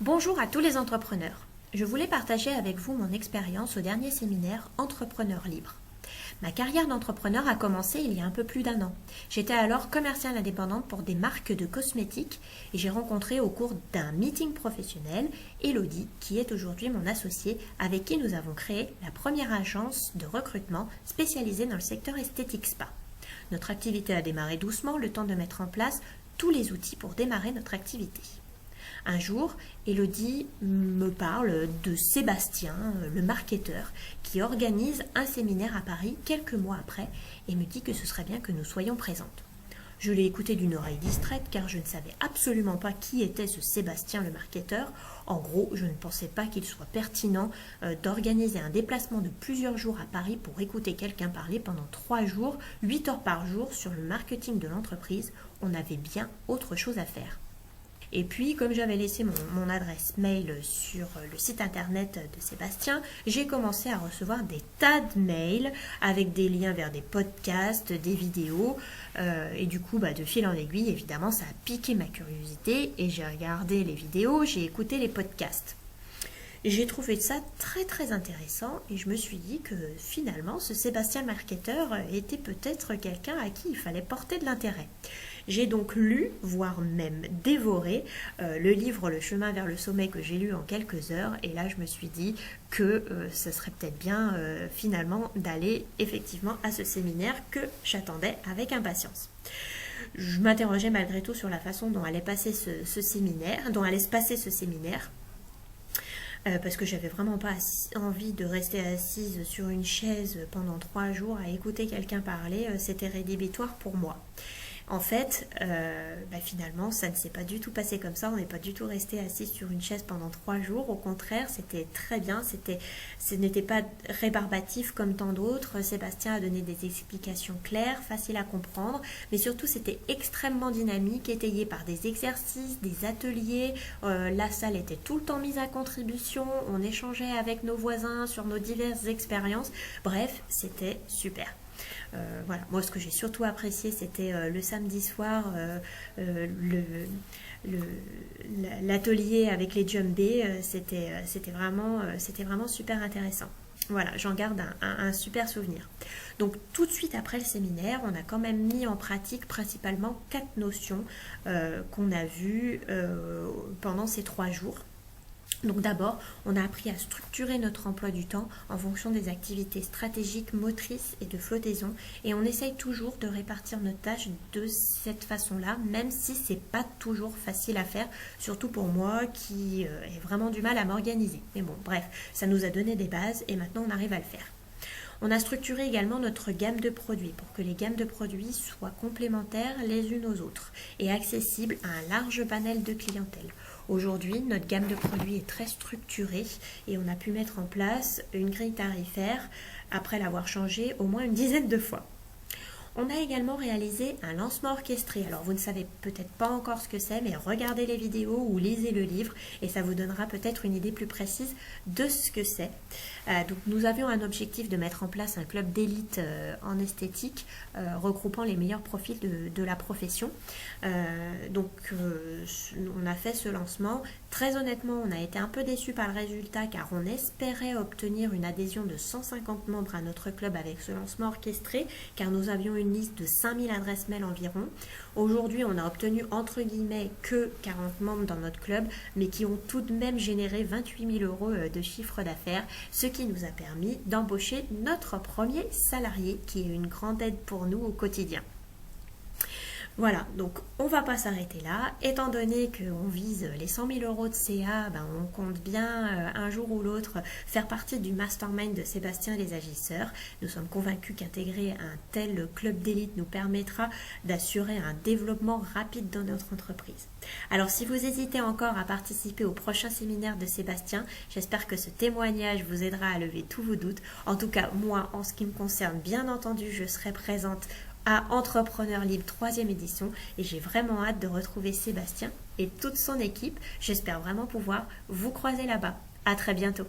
Bonjour à tous les entrepreneurs. Je voulais partager avec vous mon expérience au dernier séminaire Entrepreneur Libre. Ma carrière d'entrepreneur a commencé il y a un peu plus d'un an. J'étais alors commerciale indépendante pour des marques de cosmétiques et j'ai rencontré au cours d'un meeting professionnel Elodie, qui est aujourd'hui mon associée, avec qui nous avons créé la première agence de recrutement spécialisée dans le secteur esthétique spa. Notre activité a démarré doucement, le temps de mettre en place tous les outils pour démarrer notre activité. Un jour, Elodie me parle de Sébastien, le marketeur, qui organise un séminaire à Paris quelques mois après et me dit que ce serait bien que nous soyons présentes. Je l'ai écouté d'une oreille distraite car je ne savais absolument pas qui était ce Sébastien le marketeur. En gros, je ne pensais pas qu'il soit pertinent d'organiser un déplacement de plusieurs jours à Paris pour écouter quelqu'un parler pendant 3 jours, 8 heures par jour sur le marketing de l'entreprise. On avait bien autre chose à faire. Et puis, comme j'avais laissé mon adresse mail sur le site internet de Sébastien, j'ai commencé à recevoir des tas de mails avec des liens vers des podcasts, des vidéos. Et du coup, de fil en aiguille, évidemment, ça a piqué ma curiosité et j'ai regardé les vidéos, j'ai écouté les podcasts. J'ai trouvé ça très très intéressant et je me suis dit que finalement ce Sébastien marketeur était peut-être quelqu'un à qui il fallait porter de l'intérêt. J'ai donc lu, voire même dévoré, le livre Le chemin vers le sommet que j'ai lu en quelques heures et là je me suis dit que ce serait peut-être bien finalement d'aller effectivement à ce séminaire que j'attendais avec impatience. Je m'interrogeais malgré tout sur la façon dont allait passer ce séminaire, dont allait se passer ce séminaire. Parce que j'avais vraiment pas envie de rester assise sur une chaise pendant 3 jours à écouter quelqu'un parler, c'était rédhibitoire pour moi. En fait, finalement, ça ne s'est pas du tout passé comme ça, on n'est pas du tout resté assis sur une chaise pendant 3 jours, au contraire, c'était très bien, ce n'était pas rébarbatif comme tant d'autres, Sébastien a donné des explications claires, faciles à comprendre, mais surtout c'était extrêmement dynamique, étayé par des exercices, des ateliers, la salle était tout le temps mise à contribution, on échangeait avec nos voisins sur nos diverses expériences, bref, c'était super. Voilà, moi ce que j'ai surtout apprécié c'était le samedi soir l'atelier avec les djembés, c'était vraiment super intéressant. Voilà, j'en garde un super souvenir. Donc tout de suite après le séminaire, on a quand même mis en pratique principalement 4 notions qu'on a vues pendant ces 3 jours. Donc d'abord, on a appris à structurer notre emploi du temps en fonction des activités stratégiques, motrices et de flottaison. Et on essaye toujours de répartir nos tâches de cette façon-là, même si c'est pas toujours facile à faire, surtout pour moi qui ai vraiment du mal à m'organiser. Mais bon, bref, ça nous a donné des bases et maintenant on arrive à le faire. On a structuré également notre gamme de produits pour que les gammes de produits soient complémentaires les unes aux autres et accessibles à un large panel de clientèle. Aujourd'hui, notre gamme de produits est très structurée et on a pu mettre en place une grille tarifaire après l'avoir changée au moins une dizaine de fois. On a également réalisé un lancement orchestré. Alors vous ne savez peut-être pas encore ce que c'est, mais regardez les vidéos ou lisez le livre et ça vous donnera peut-être une idée plus précise de ce que c'est. Donc nous avions un objectif de mettre en place un club d'élite en esthétique regroupant les meilleurs profils de la profession. On a fait ce lancement. Très honnêtement, on a été un peu déçus par le résultat car on espérait obtenir une adhésion de 150 membres à notre club avec ce lancement orchestré car nous avions une liste de 5000 adresses mail environ. Aujourd'hui, on a obtenu entre guillemets que 40 membres dans notre club, mais qui ont tout de même généré 28 000 € de chiffre d'affaires, ce qui nous a permis d'embaucher notre premier salarié, qui est une grande aide pour nous au quotidien. Voilà, donc on va pas s'arrêter là. Étant donné qu'on vise les 100 000 € de CA, on compte bien un jour ou l'autre faire partie du mastermind de Sébastien et les agisseurs. Nous sommes convaincus qu'intégrer un tel club d'élite nous permettra d'assurer un développement rapide dans notre entreprise. Alors si vous hésitez encore à participer au prochain séminaire de Sébastien, j'espère que ce témoignage vous aidera à lever tous vos doutes. En tout cas, moi, en ce qui me concerne, bien entendu, je serai présente à Entrepreneur Libre 3e édition et j'ai vraiment hâte de retrouver Sébastien et toute son équipe. J'espère vraiment pouvoir vous croiser là-bas. À très bientôt.